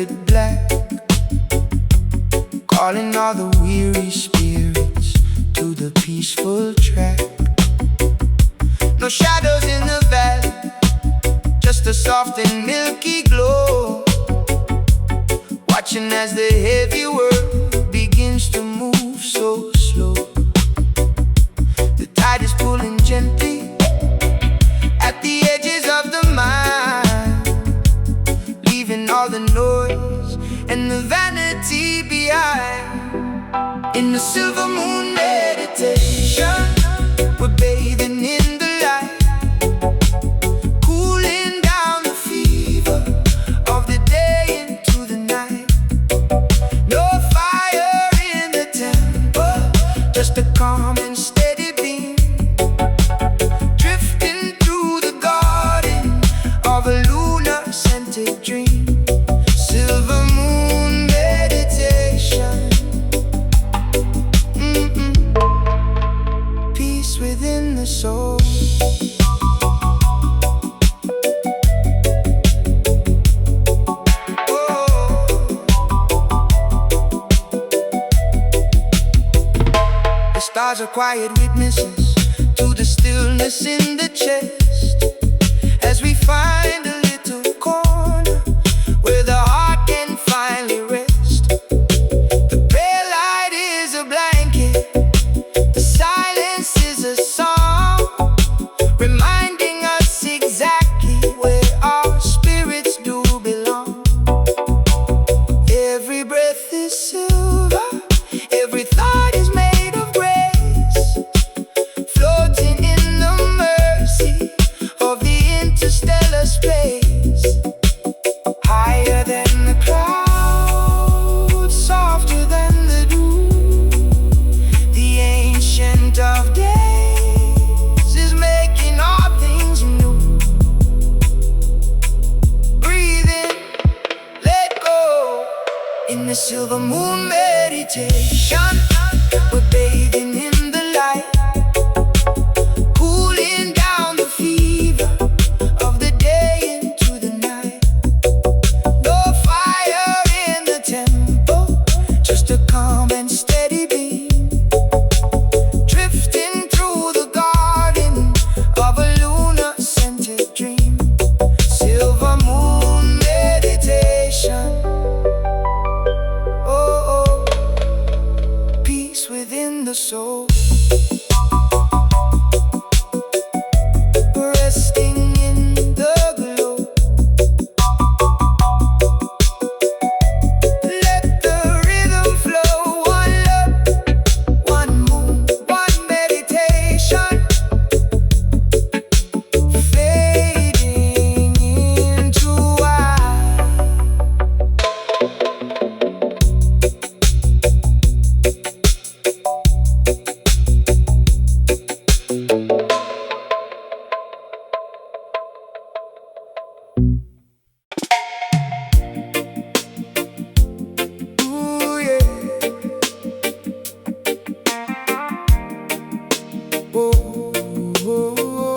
velvet black, calling all the weary spirits to the peaceful track. No shadows in the valley, just a soft and milky glow, watching as the heavy world begins to move so slow. The tide is pulling gently at the edges of the mind, leaving all the noise and the vanity behind. In the silver moon meditation, we're bathing in the light, cooling down the fever of the day into the night. No fire in the temple, just a calm and steady beam, drifting through the garden of a lunar scented dream. Silver moon meditation, peace within the soul. The stars are quiet witnesses to the stillness in the chest, as we find a little corner where the heart can finally rest. The pale light is a blanket, the silence is a song, reminding us exactly where our spirits do belong. Every breath is silver, every thought is made of grace, floating in the mercy of the interstellar space. Higher than the clouds, softer than the dew, the ancient of days is making all things new. Breathe in, let go. In the silver moon meditation, we're bathing in the light, cooling down the fever of the day into the night. No fire in the temple, just a calm and steady beam, drifting through the garden of a lunar scented dream. Silver moon meditation, oh, peace within the soul. Resting in the glow, let the rhythm flow. One love, one moon, one meditation, fading into white. Ooh, yeah. Oh, oh, oh.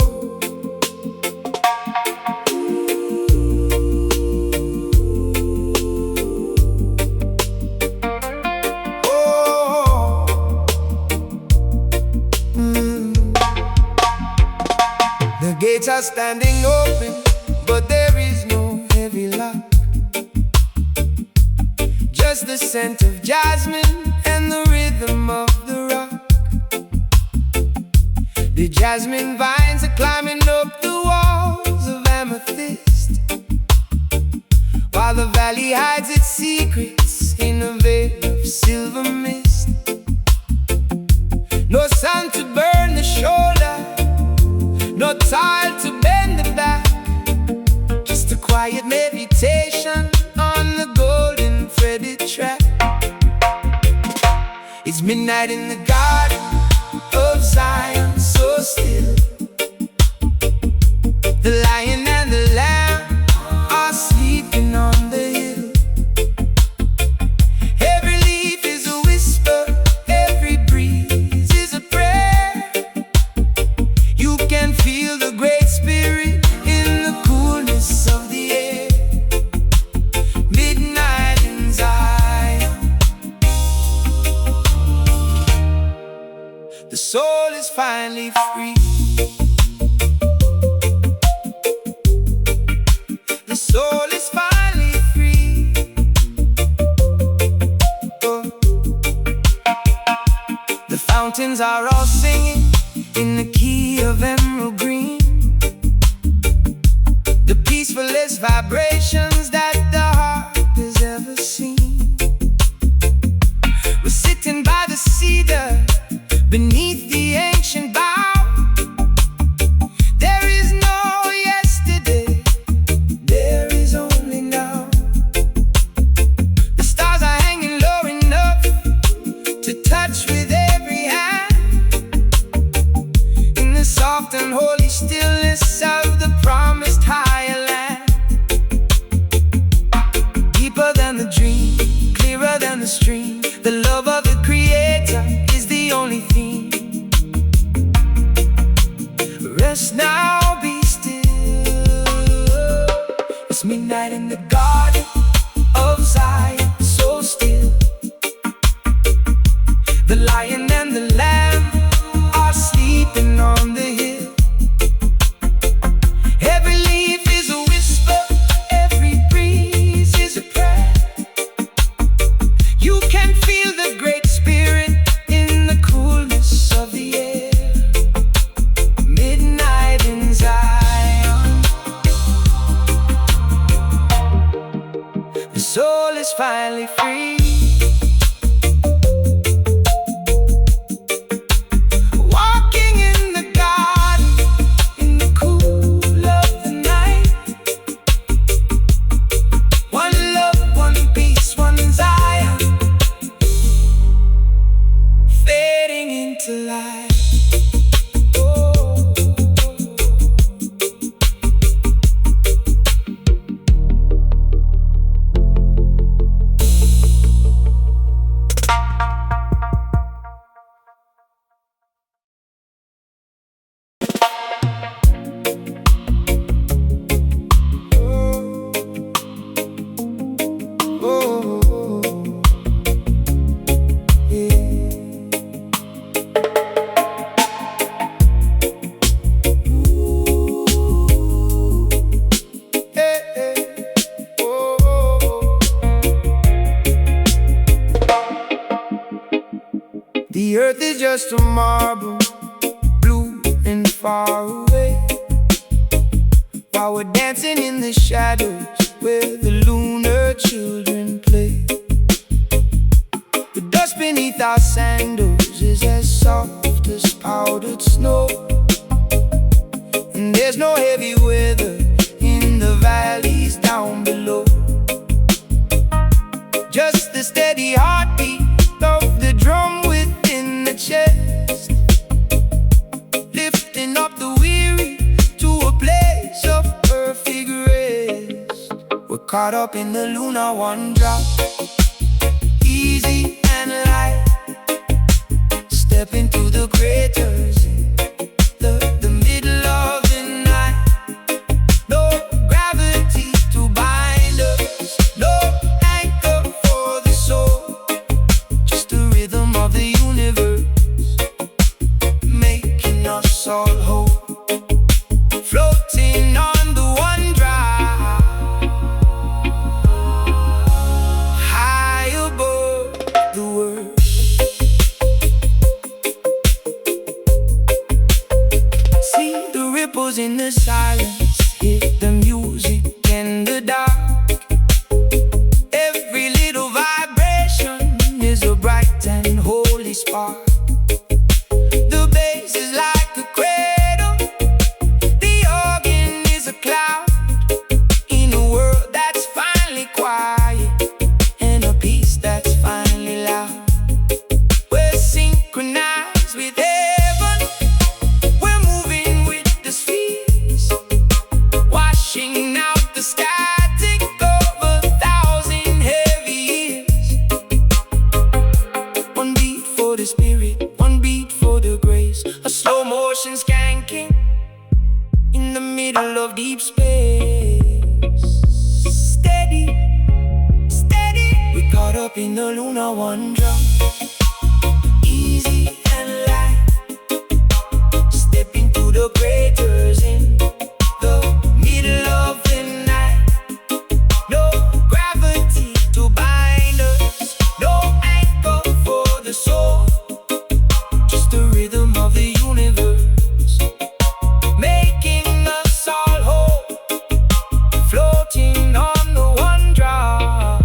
Oh, the gates are standing open, but there is no heavy lock. Just the scent of jasmine and the rhythm of the rock. The jasmine vines are climbing up the walls of amethyst, while the valley hides its secrets in a veil of silver mist. No sun to burn the shoulder, no tile to bend the back, just a quiet meditation on the golden threaded track. It's midnight in the garden of Zion, so still. The lion and the lamb are sleeping on the hill. Every leaf is a whisper, every breeze is a prayer. You can feel the great spirit in the coolness of the air. Midnight is finally free. The soul is finally free. Oh. The fountains are all singing in the key of emerald green. The peacefulest vibrations that the heart has ever seen. We're sitting by the cedar beneath the ancient bough. There is no yesterday, there is only now. The stars are hanging low enough to touch with every hand, in the soft and holy stillness of the promised higher land. Deeper than the dream, clearer than the stream, the love of the Creator is the only theme. Rest now, be still. It's midnight in the garden of Zion, so still. The lion and the lamb are sleeping on the hill. Every leaf is a whisper, every breeze is a prayer. You can feel the Great Spirit in the coolness of the air. Midnight in Zion. The soul is finally free. Walking in the garden in the cool of the night. One love, one peace, one Zion, fading into light. Oh. Oh. Yeah. Hey, hey. Oh. The earth is just a marble, blue and far away, while we're dancing in the shadows where the lunar children play. The dust beneath our sandals is as soft as powdered snow, and there's no heavy weather in the valleys down below. Just the steady heartbeat of the drum within the chest, lifting up the weary to a place of perfect rest. We're caught up in the lunar one drop, easy and light. Step into the craters, the middle of the night. No gravity to bind us, no anchor for the soul, just the rhythm of the universe, making us all whole. Floating on the one drop, high above the world. See the ripples in the silence, hit the music in the dark. Every little vibration is a bright and holy spark. The bass is like a cradle, the organ is a cloud, in a world that's finally quiet, and a peace that's finally loud. We're synchronized with heaven, we're moving with the spheres, washing out the static of 1,000 heavy years. One beat for the spirit, one beat for the grace, a slow motion skanking in the middle of deep space. Steady, steady, we caught up in the lunar one drum, easy and light. the craters in the middle of the night. No gravity to bind us, no anchor for the soul, just the rhythm of the universe, making us all whole, floating on the one drop,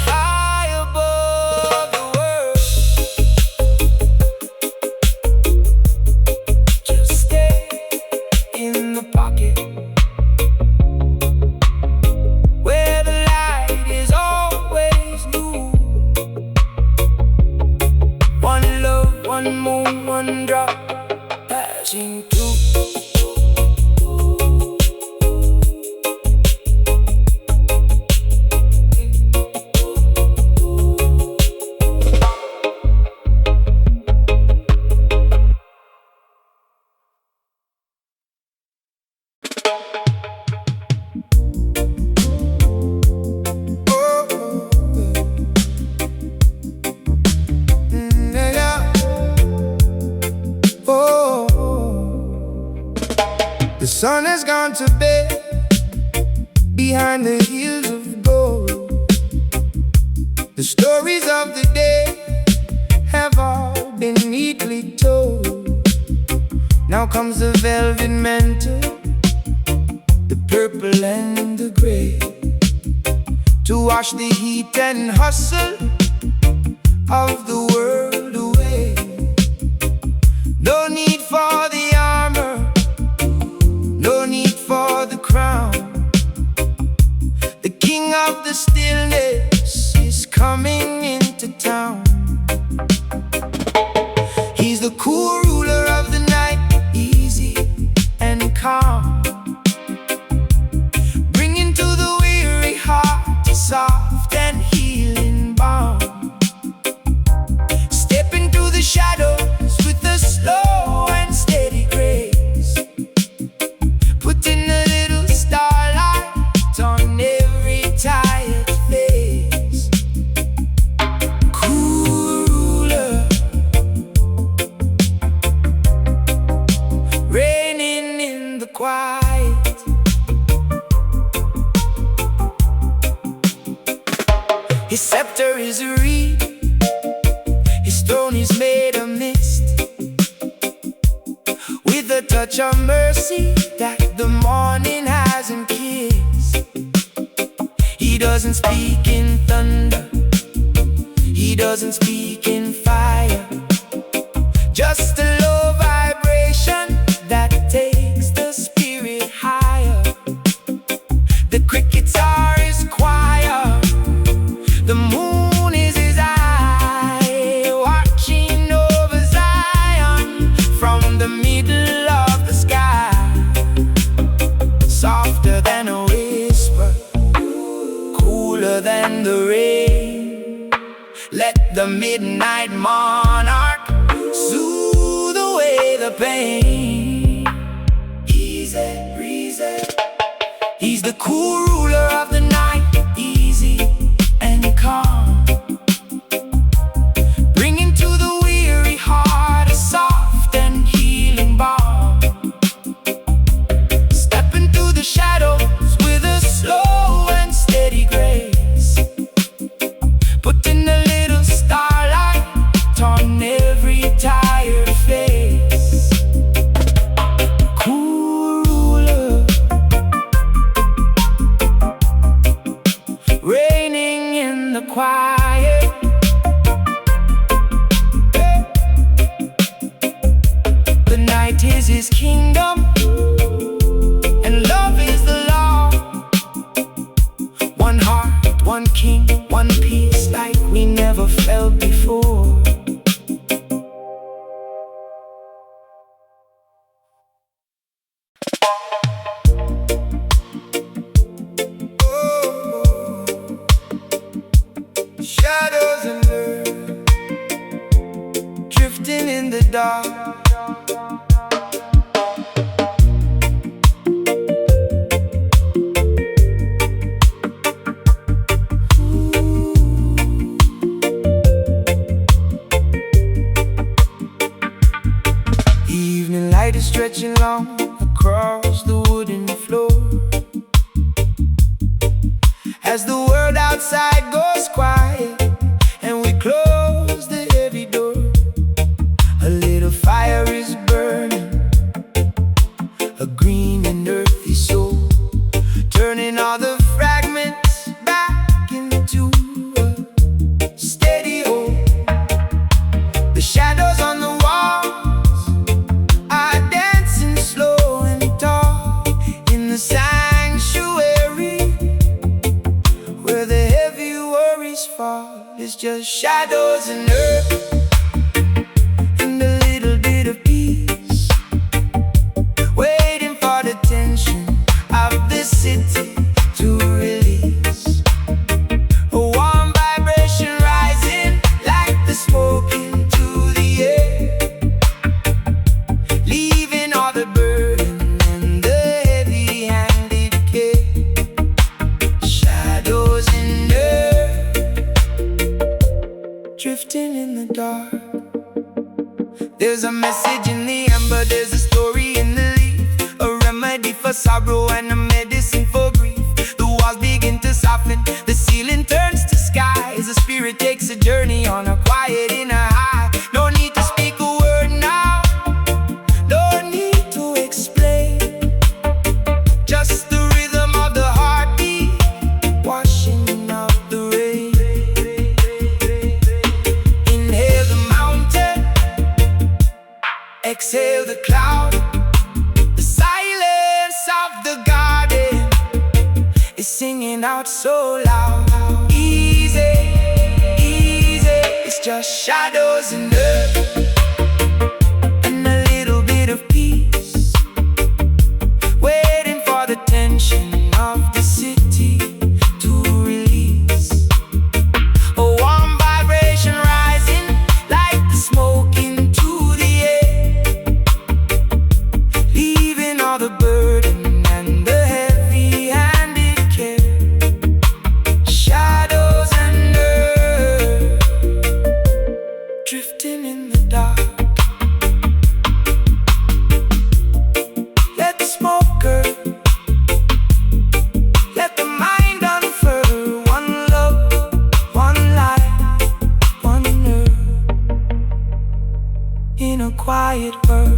high above the world. Just stay in the pocket where the light is always new. One love, one moon, one drop, passing through. The sun has gone to bed behind the hills of gold. The stories of the day have all been neatly told. Now comes the velvet mantle, the purple and the gray, to wash the heat and hustle of the world away. No need for the armor, no need for the crown. The king of the stillness is coming into town. He's the cool ruler of the night, easy and calm, bringing to the weary heart a soft and healing balm. Step into the shadows with a slow and steady grace, putting a little starlight on every tired face. Cool ruler, reigning in the quiet. His scepter is a reed, his throne is made of mist, with a touch of mercy that the morning hasn't kissed. He doesn't speak in thunder, he doesn't speak in fire, just a low vibration that takes the spirit higher. The crickets are his choir, the moon is his eye, watching over Zion from the middle of the sky. Softer than a whisper, cooler than the rain, let the midnight monarch soothe away the pain. Easy breezy, he's the cool ruler of the night, easy and calm, bringing to the weary heart a soft and healing balm. Step into the shadows with a slow and steady grace, putting a little starlight on every tired face. Cool ruler, reigning in the quiet. The night is his kingdom, and love is the law. One heart, one king, one peace, like we never felt before. Shadows and earth, drifting in the dark. as the world outside goes quiet and we close the heavy door. A little fire is burning, a green and earthy soul, turning all the fragments back into a steady whole. The shadows on the walls are dancing slow and tall in the sanctuary, where the heavy worries fall. It's just shadows and earth and a little bit of peace, waiting for the tension of the city to release. A warm vibration rising like the smoke into the air, leaving all the burden and the heavy-handed care. Shadows and earth drifting in the dark. There's a message in the amber, there's a story in the leaf, a remedy for sorrow and a medicine for grief. The walls begin to soften, the ceiling turns to sky as the spirit takes a journey on a quiet inner high. No need to speak a word now, no need to explain, just the rhythm of the heartbeat washing out the rain. Inhale the mountain, exhale the cloud. The silence of the garden is singing out so loud. Easy, easy, it's just shadows and earth and a little bit of peace, waiting for the tension of the city to release. A warm vibration rising like the smoke into the air, leaving all the burden and the heavy-handed care. Shadows and earth drifting in the dark. Let the smoke earth, let the mind unfurl. One love, one life, one earth, in a quiet world.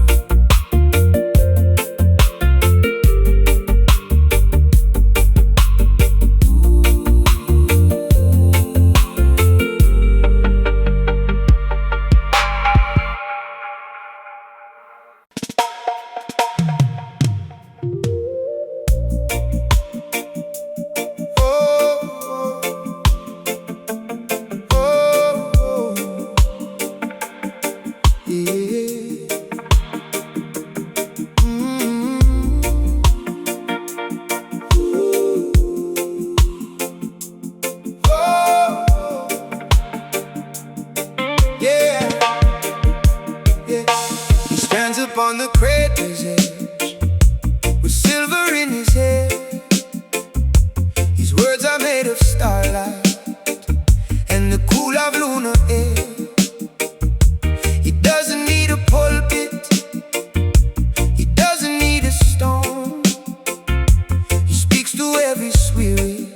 He stands upon the crater's edge with silver in his hair. His words are made of starlight and the cool of lunar air. He doesn't need a pulpit, he doesn't need a stone. He speaks to every spirit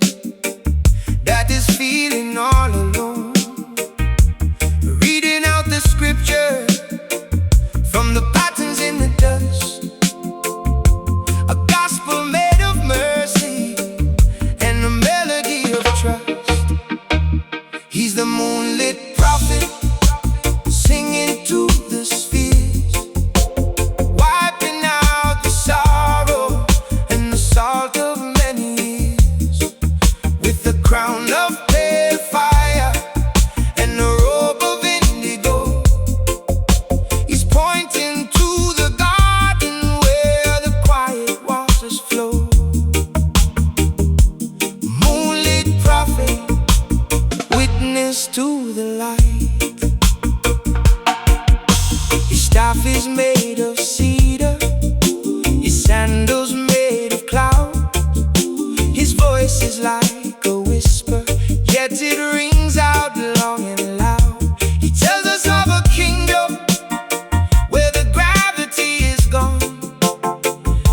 that is feeling all alone, reading out the scripture from the patterns in the dust. A gospel made of mercy and a melody of trust. He's the moonlit prophet, singing to the spheres, wiping out the sorrow and the salt of many years, with the crown of pale fire and a robe of indigo. He's pointing to the garden where the quiet waters flow. Moonlit prophet, witness to the light. His staff is made of cedar, his sandals made of cloud. His voice is like a whisper, yet it rings out long and loud. He tells us of a kingdom where the gravity is gone,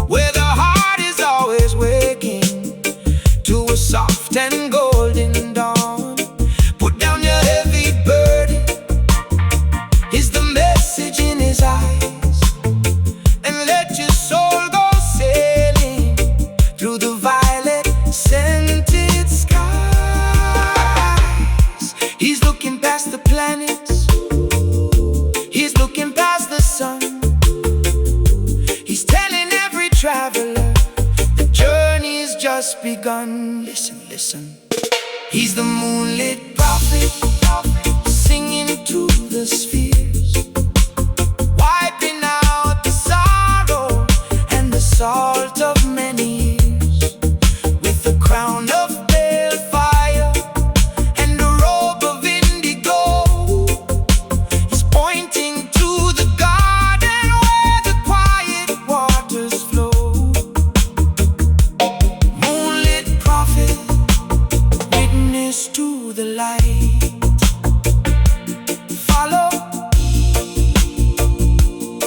where the heart is always waking to a soft soft and golden dawn. Put down your heavy burden, is the message in his eyes. And let your soul go sailing through the violet scented skies. He's looking past the planets, he's looking past the sun. He's telling every traveler the journey's just begun. Listen, listen. He's the moonlit prophet, singing to the spheres, wiping out the sorrow and the salt of many years. With the crown of pale fire and a robe of indigo, he's pointing to the garden where the quiet waters flow. Moonlit prophet, witness to the light. Follow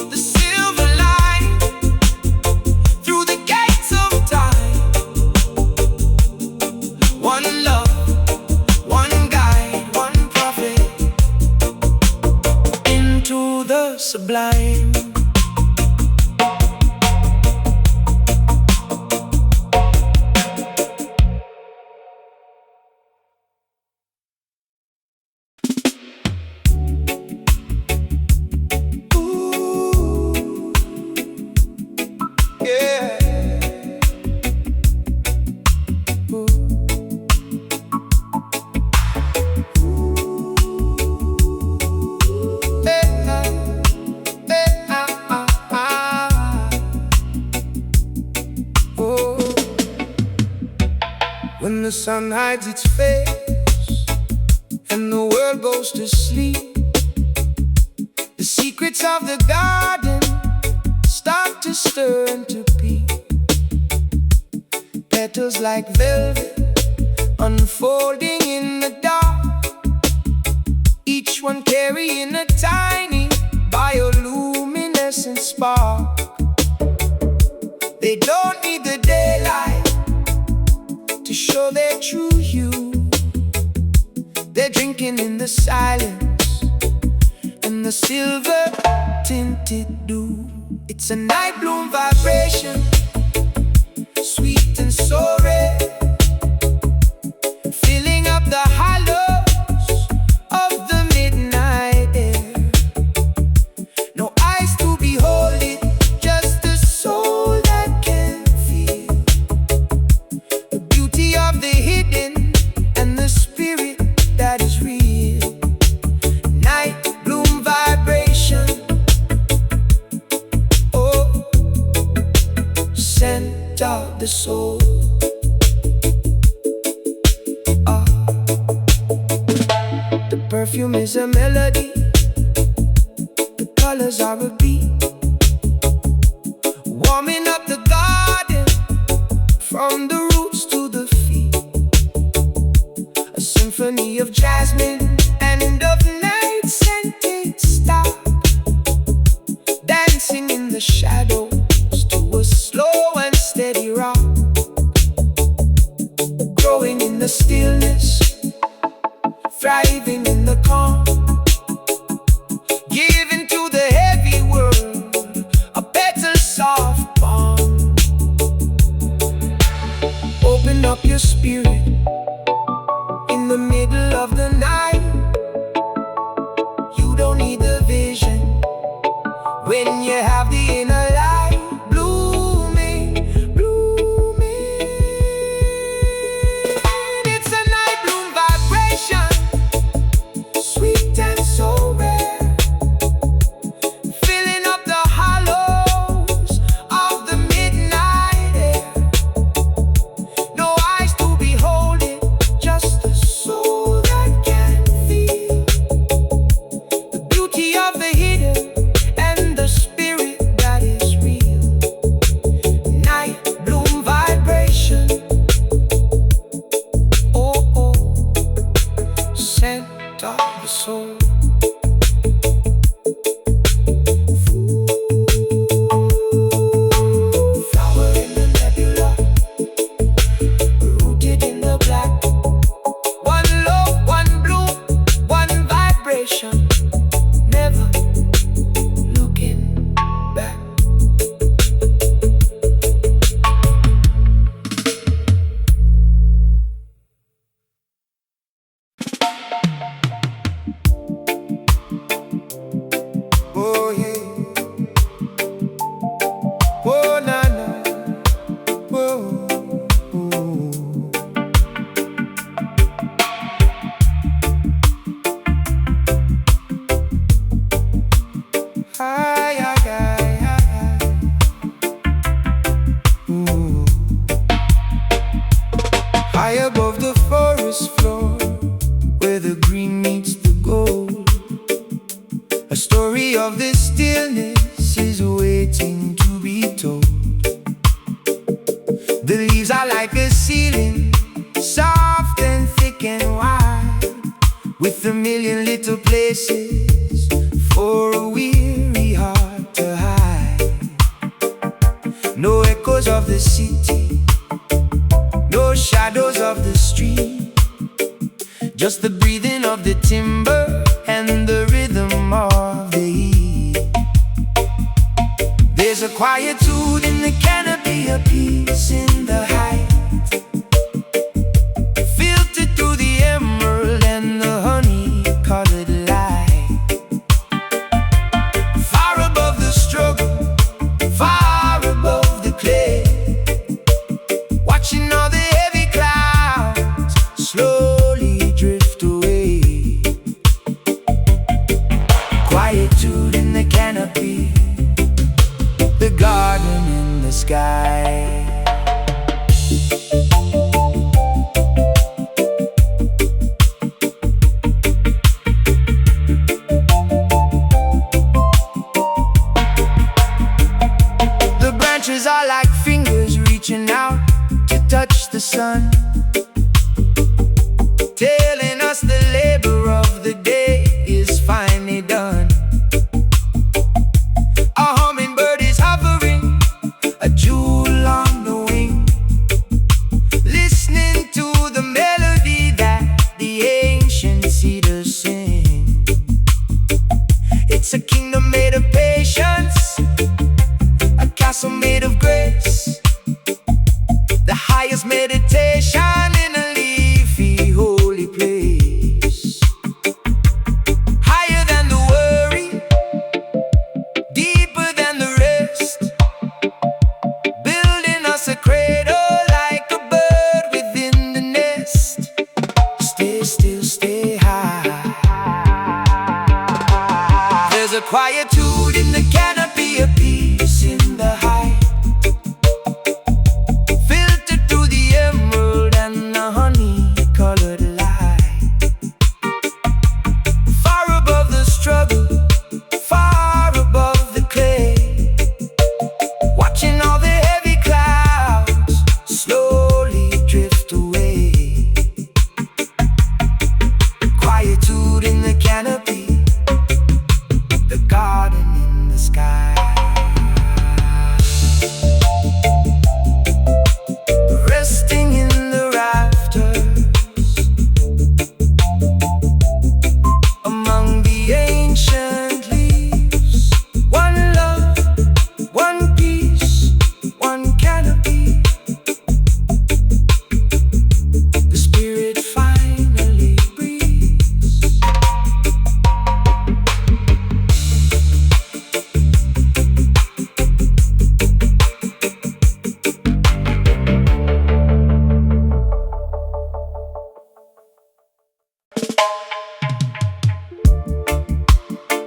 the silver line through the gates of time. One love, one guide, one prophet into the sublime. Yeah. Ooh. Hey, hey, oh. When the sun hides its face and the world goes to sleep, the secrets of the garden start to stir into peace. Petals like velvet unfolding in the dark, each one carrying a tiny bioluminescent spark. They don't need the daylight to show their true hue. They're drinking in the silence and the silver tinted dew. It's a night bloom vibration, sweet and so rare, filling up the hollows of the midnight air. No eyes to behold it, just a soul that can feel the beauty of the hidden and the spirit that is real. Night bloom vibration, scent of the soul. The perfume is a melody, the colors are a beat, warming up the garden from the roots to the feet. A symphony of jasmine and of night scented stars, dancing in the shadows to a slow and steady rock, growing in the stillness, thriving in the calm, giving to the heavy world a better soft balm. Open up your spirit in the middle of the night. You don't need the vision when you have the inner light blooming, blooming. It's a night bloom vibration, sweet and so rare, filling up the hollows of the midnight air. No eyes to behold it, just a soul that can above the forest floor, where the green meets the gold. A story of this stillness is waiting to be told. The leaves are like a ceiling, soft and thick and wide, with a million little places for a weary heart to hide. No echoes of the city, no shadows of the street, just the breathing of the timber and the rhythm of the heat. There's a quietude in the canopy, a peace in the height, filtered through the emerald and the honey-colored light. Far above the struggle, far above the clay, watching all the heavy clouds slowly drift away. Quietude in the canopy, the garden in the sky. The branches are like fingers reaching out to touch the sun, telling us the labor of the day is finally done. A hummingbird is hovering, a jewel on the wing, listening to the melody that the ancient cedars sing. It's a kingdom made of patience, a castle made of grace, the highest meditation in a leafy holy place. Higher than the worry, deeper than the rest, building us a cradle like a bird within the nest. Stay still, stay high. There's a quietude in the canopy, a peace in the height, filtered through the emerald and the honey-colored light. Far above the struggle, far above the clay, watching all the heavy clouds slowly drift away. Quietude in the canopy, the garden in the sky. Resting in the rafters, among the ancient leaves. One love, one peace, one canopy. The spirit finally breathes.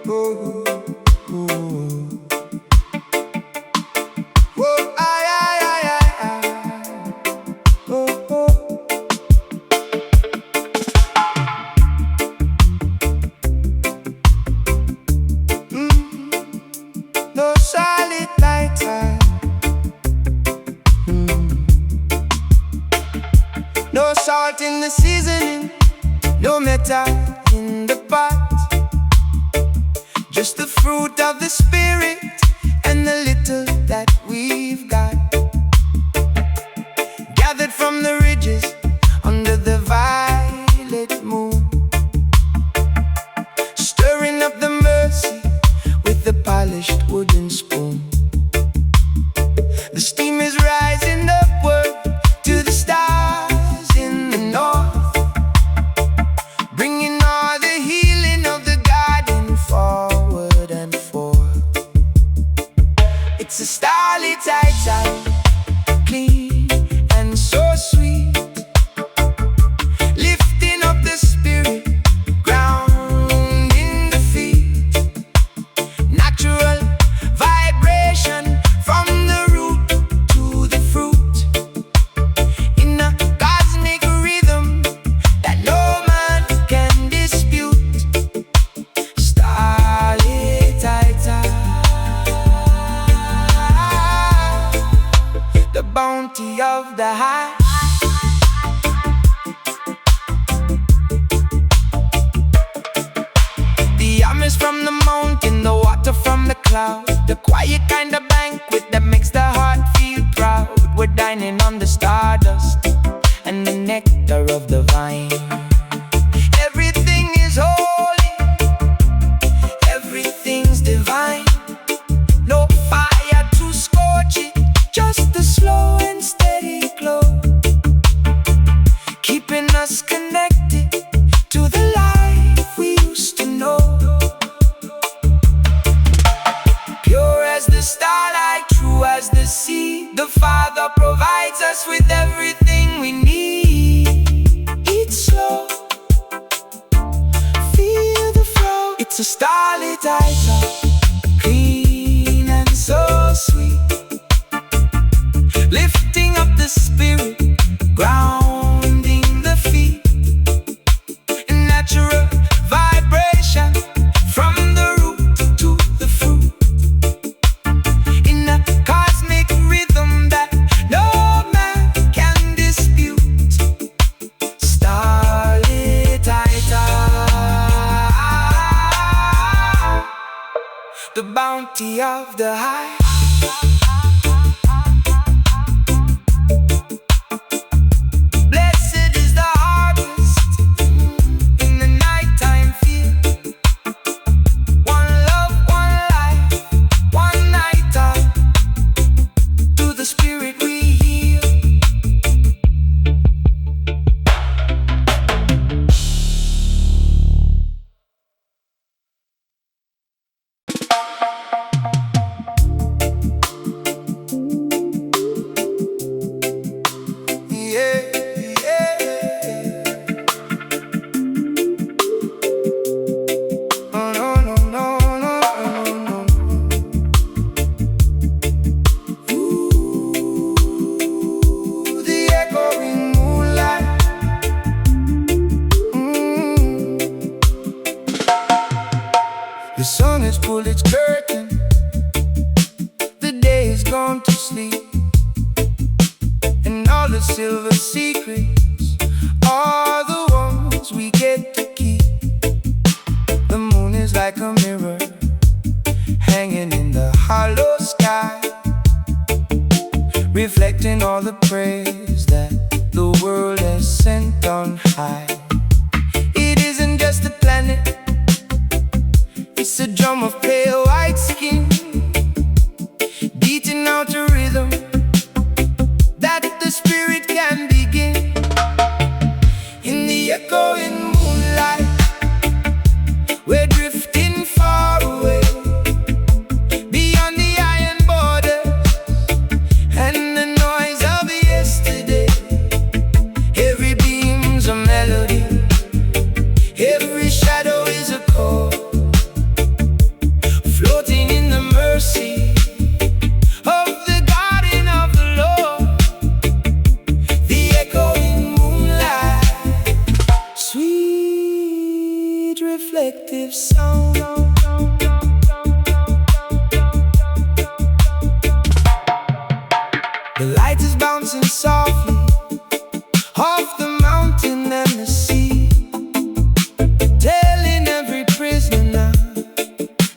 Oh, oh. Oh, ay, ay, ay, ay, ay. Oh, oh. No solid night time. No salt in the seasoning, no metal in the pot, just the fruit of the spirit and the little that we've got, gathered from the ridges under the violet moon, stirring up the mercy with the polished wooden spoon. The steam is rising upward to the stars in the north, bringing all the healing of the garden forward and forth. It's a starlit night time, clean and so sweet. shine. Everything is holy, everything's divine. No fire to scorch it, just a slow and steady glow, keeping us connected to the life we used to know. Pure as the starlight, true as the sea, the Father provides us with everything we need. Eat slow, feel the flow. It's a starlit eye, clean and so sweet, lifting up the spirit, grounding the feet. A natural vibration from the root to the fruit, in a cosmic rhythm that no man can dispute. Starlit eye, the bounty of the high. Blessed is the harvest in the nighttime field. One love, one life, one nighttime. To the spirit we heal. Yeah, yeah. Oh, no, no, no, no, no, no. Ooh, the echoing moonlight. The sun has pulled its curtain, the day has gone to sleep, and all the silver secrets are the ones we get to keep. The moon is like a mirror hanging in the hollow sky, reflecting all the praise that the world has sent on high. It isn't just a planet, it's a drum of pale white skin, beating out a rhythm that the spirit can begin. In the echoing moonlight, we're drifting far away, beyond the iron borders and the noise of yesterday. Every beam's a melody, every shadow is a chord, floating in the mercy of the garden of the Lord. The echoing moonlight, sweet reflective sound. The light is bouncing softly off the mountain and the sea, telling every prisoner now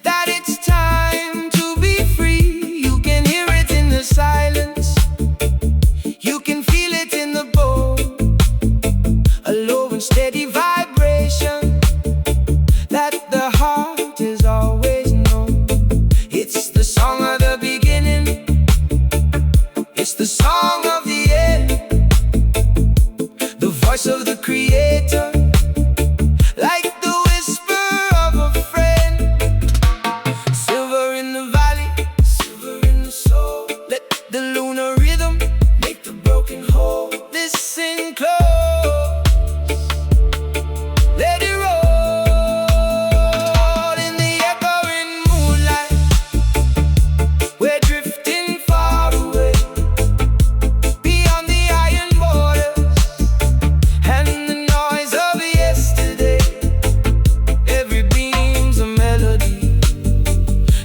that it's time to be free. You can hear it in the silence, you can feel it in the bone, a low and steady vibration that the heart has always known. It's the song of the beginning, it's the song of the end, the voice of the Creator, like the whisper of a friend. Silver in the valley, silver in the soul. Let the lunar rhythm make the broken whole. Listen close, let it roll. In the echoing moonlight, we're drifting far away, beyond the iron borders and the noise of yesterday. Every beam's a melody,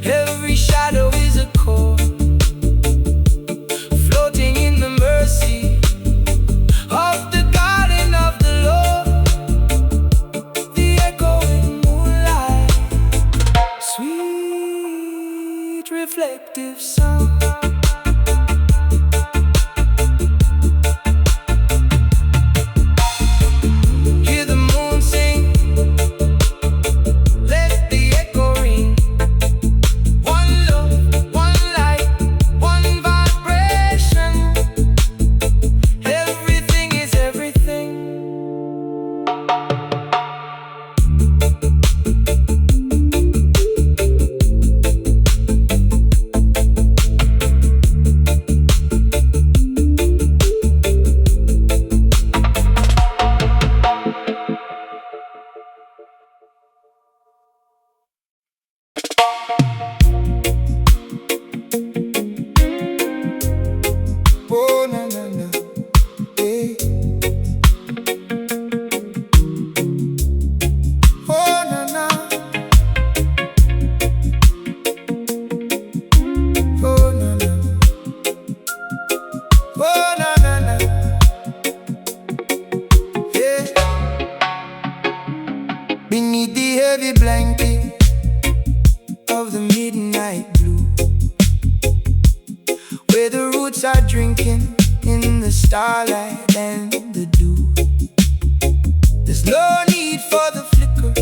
every shadow is a chord, floating in the mercy of the garden of the Lord. The echoing moonlight, sweet reflective sound. beneath the heavy blanket of the midnight blue, where the roots are drinking in the starlight and the dew. There's no need for the flicker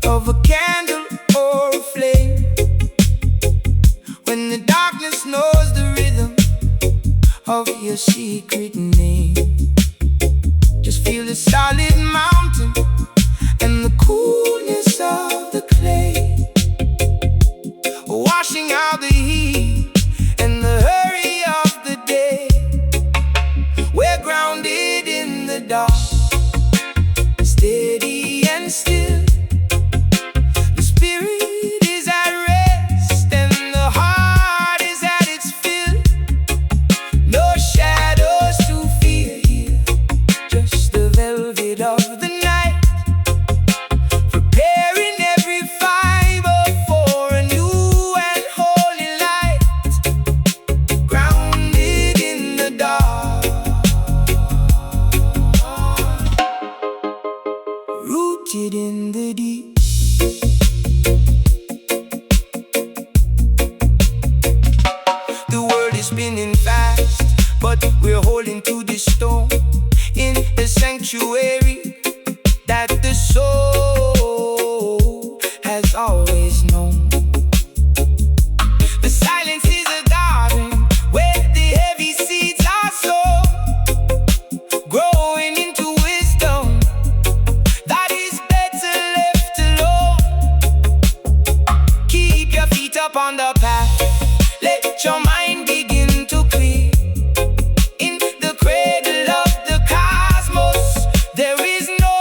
of a candle or a flame when the darkness knows the rhythm of your secret name. Just feel the solid mountain and the coolness of the clay, washing out the heat and the hurry of the day. We're grounded in the dark, steady and still. The spirit is at rest and the heart is at its fill. No shadows to fear here, just the velvet of the night, preparing every fiber for a new and holy light. Grounded in the dark, rooted in the deep. The world is spinning fast, but we're holding to this stone in the sanctuary that the soul has always known. The silence is a garden where the heavy seeds are sown, growing into wisdom that is better left alone. Keep your feet up on the path, let your mind begin to clear. In the cradle of the cosmos, there is no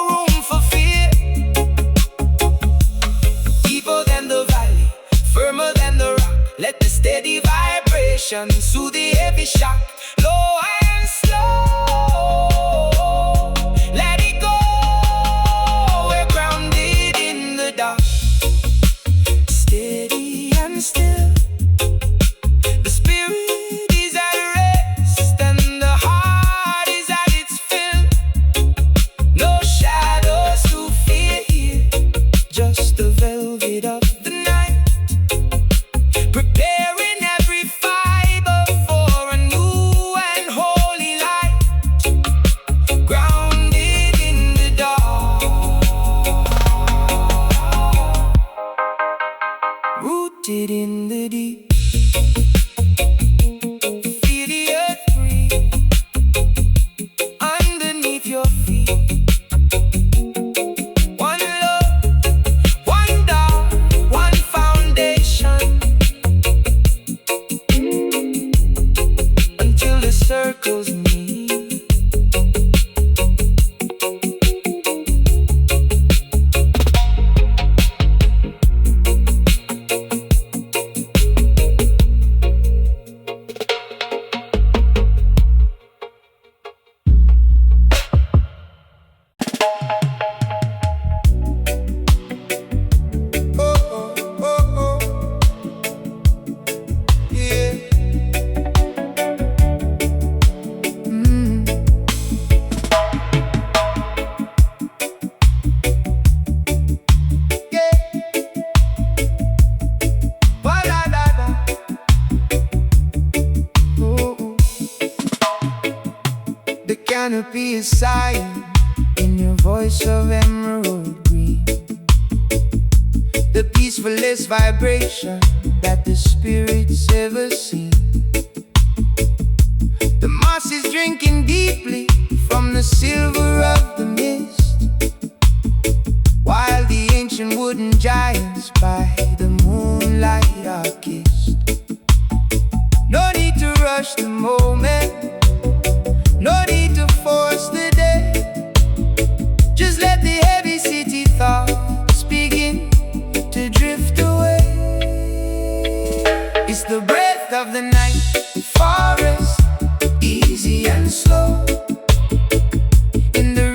room for fear. Deeper than the valley, firmer than the rock, let the steady vibration soothe the heavy shock. Low and slow, let it go. We're grounded in the dark, steady and still. The spirit is at rest and the heart is at its fill. No shadows to fear here, just the velvet of the night, preparing every fiber for a new and holy light. Grounded in the dark, rooted in the deep. Feel the earth breathe underneath your feet. One love, one dawn, one foundation, until the circles meet. Oh, oh, oh, oh, yeah. Yeah. Ba-da-da-da. Oh, oh. The canopy is sighing in your voice of emerald green, the peacefulest vibration that the spirit's ever seen. The moss is drinking deeply from the silver of the mist, while the ancient wooden giants by the moonlight are kissed. No need to rush the moment, no need to force the day. Just let the heavy city thoughts begin to drift away. It's the breath of the night forest, easy and slow, in the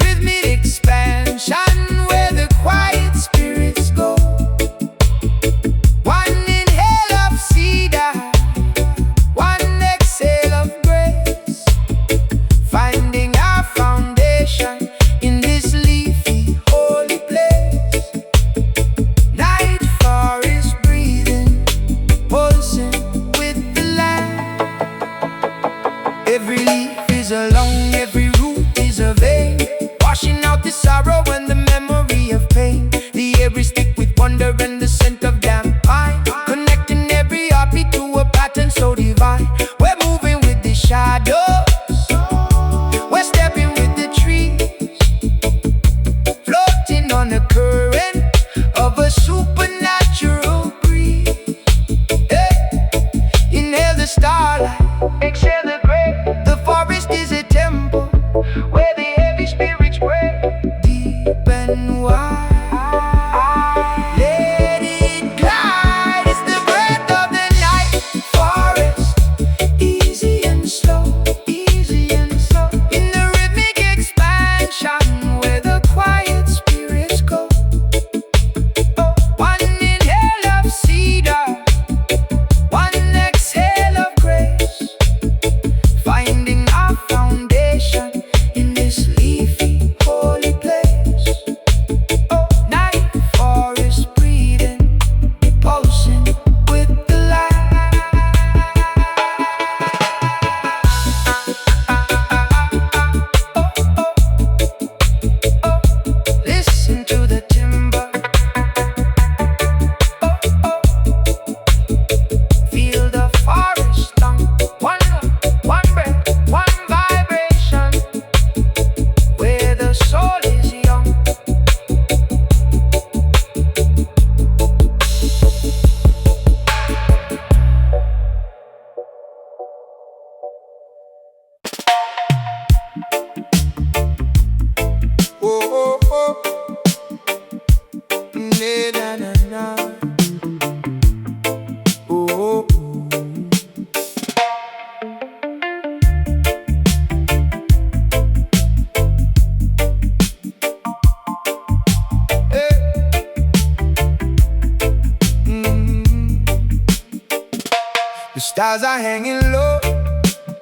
Stars are hanging low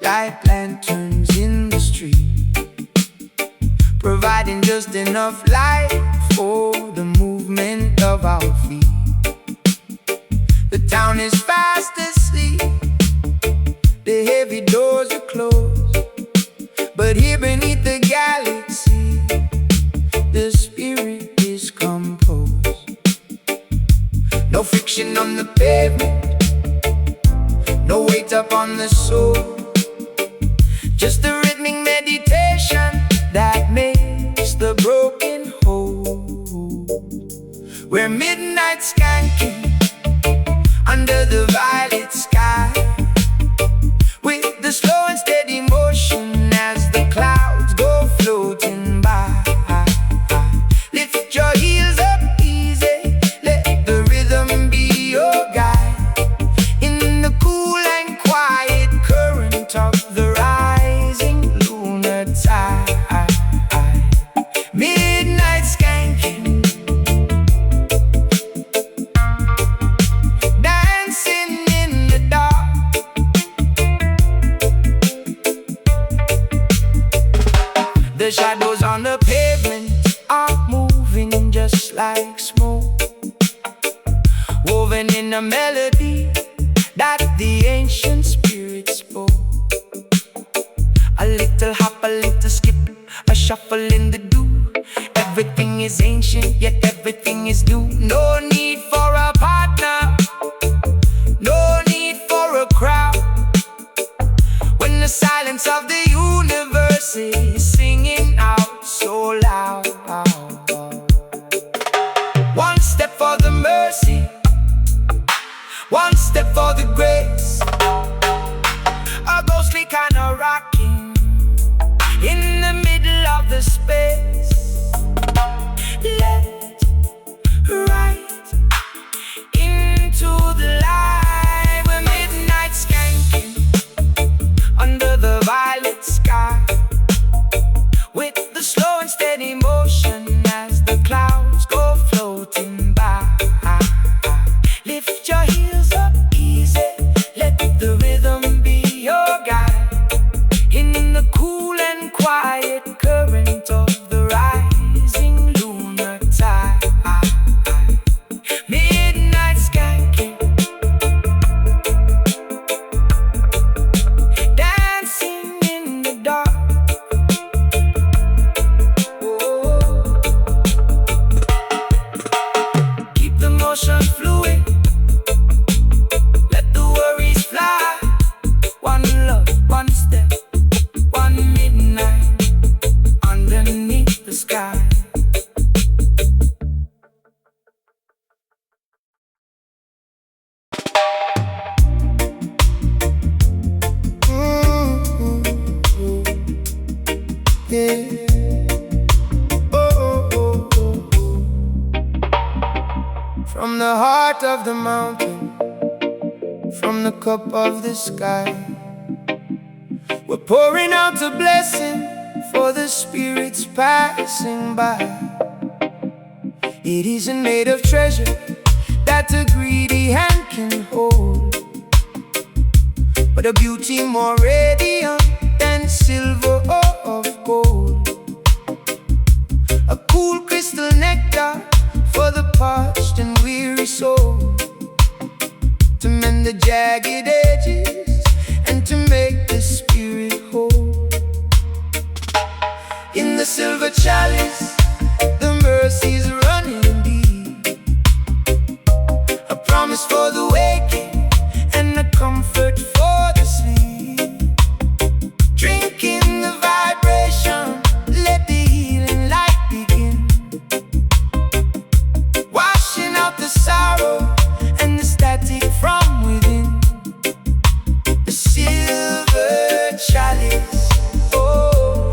like lanterns in the street, providing just enough light for the movement of our feet. The town is fast asleep, the heavy doors are closed, but here beneath the galaxy, the spirit is composed. No friction on the pavement, no weight up on the soul, just a rhythmic meditation that makes the broken whole. We're midnight skanking under the violet sky, with the slow and steady motion as the clouds go floating by. Lift your heels up easy, let the rhythm be your guide, in the cool and quiet current of the rising lunar tide. Midnight skanking, dancing in the dark. The shadows on the pavement are moving just like smoke, woven in a melody that the ancient spirit spoke. A little hop, a little skip, a shuffle in the dew. Everything is ancient, yet everything is new. No need for a partner, no need for a crowd, when the silence of the universe is singing out so loud. One step for the mercy, one step for the grace, a ghostly kind of rocking in the middle of the space. Left, right, into the light. We're midnight skanking under the violet sky, with the slow and steady motion as the clouds go floating by. Lift your heels up easy, let the rhythm be your guide, in the cool and quiet current of the rising lunar tide. Midnight skanking, dancing in the dark. Keep the motion fluid, let the worries fly. One love, one step, one midnight underneath the sky. Yeah. From the heart of the mountain, from the cup of the sky, we're pouring out a blessing for the spirits passing by. It isn't made of treasure that a greedy hand can hold, but a beauty more radiant than silver or of gold. A cool crystal nectar for the parched and weary soul, to mend the jagged edges and to make the spirit whole. In the silver chalice, the mercies running deep, a promise for the waking and a comfort for the sleep. Drinking the vibration, let the healing light begin, washing out the sorrow and the static from within. The silver chalice, oh,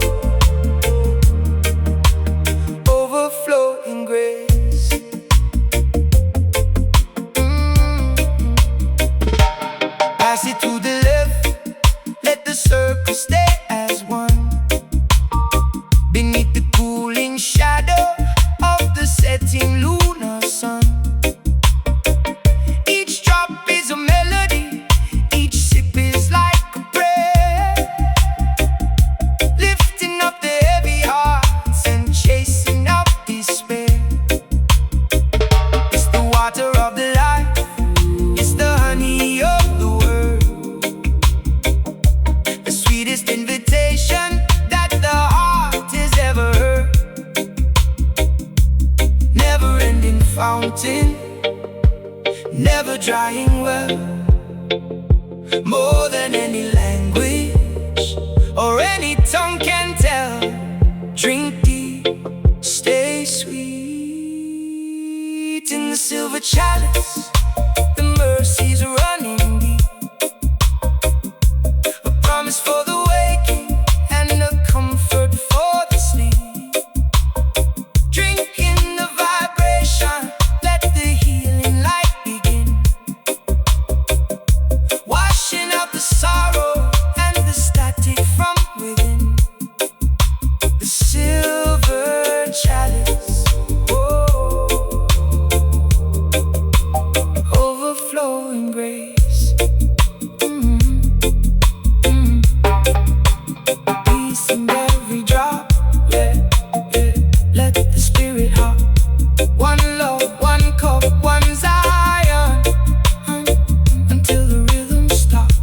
fountain, never drying well. More than any language or any tongue can tell. Drink deep, stay sweet. In the silver chalice, the mercies running deep. A promise for the waking and a comfort for the sleep. Drink in the vibration, let the healing light begin. Washing out the sorrow and the static from within. The silver chalice, oh, overflowing grace. Peace in every drop, yeah, yeah. Let the spirit hop. One love, one cup, one Zion, until the rhythm stops.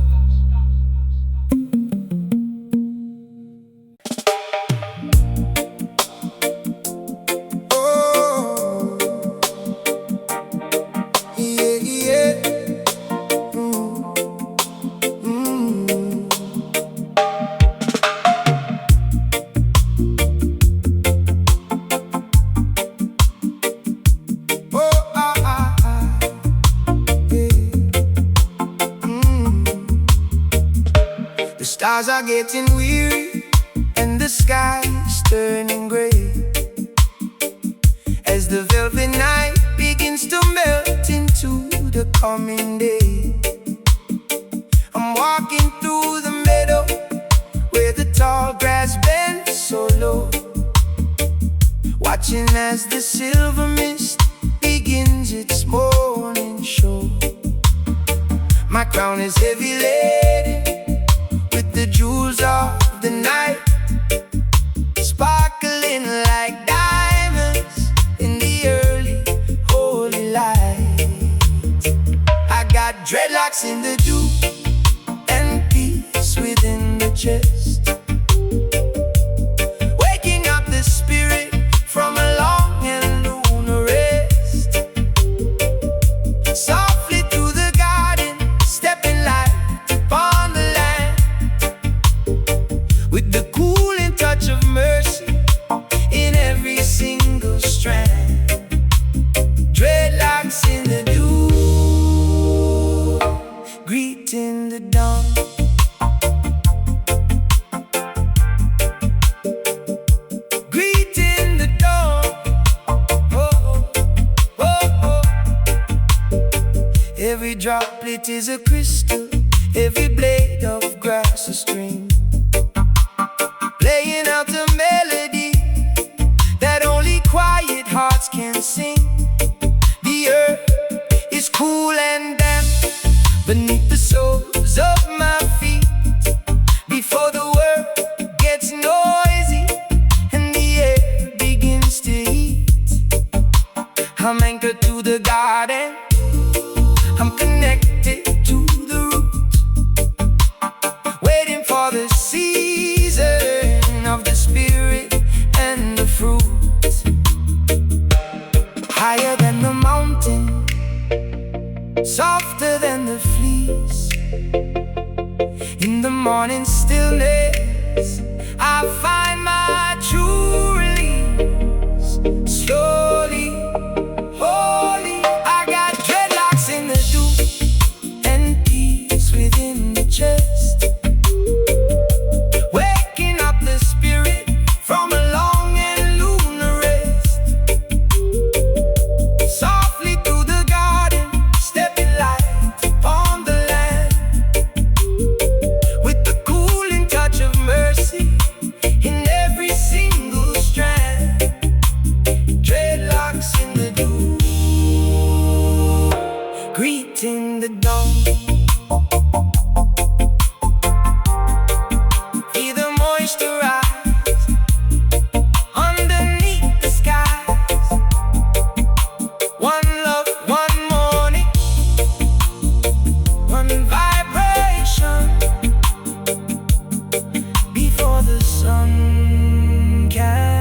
Oh, yeah, yeah. Oh, yeah. The stars are getting weary and the sky is turning gray, as the velvet night begins to melt into the coming day. I'm walking through the meadow where the tall grass bends so low, watching as the silver mist begins its morning show. My crown is heavy laden with the jewels of the night, sparkling like diamonds in the early holy light. I got dreadlocks in the dew and peace within the chest, waking up the spirit from a long and lunar rest. Softly through the garden, stepping light upon the land, with the cooling touch of mercy in every single strand. Dreadlocks in the dew, greeting the dawn. Greeting the dawn. Oh, oh, oh. Every droplet is a crystal, every blade of grass a string, playing out a melody that only quiet hearts can sing. The earth is cool and damp beneath the soles of my feet, before the world gets noisy and the air begins to heat. I'm anchored to the garden, I'm connected to the root, waiting for the season of the spirit and the fruit. Higher than the mountain, softer than the fleece. In the morning stillness, I find my true release. Slowly, holy, I got dreadlocks in the dew and peace within the chest, waking up the spirit from a long and lunar rest. Softly through the garden, stepping light upon the land, with the cooling touch of mercy in every single strand. Dreadlocks in the dew, greeting the dawn. Feel the moisture rise underneath the skies. One love, one morning, one vibration, before the sun can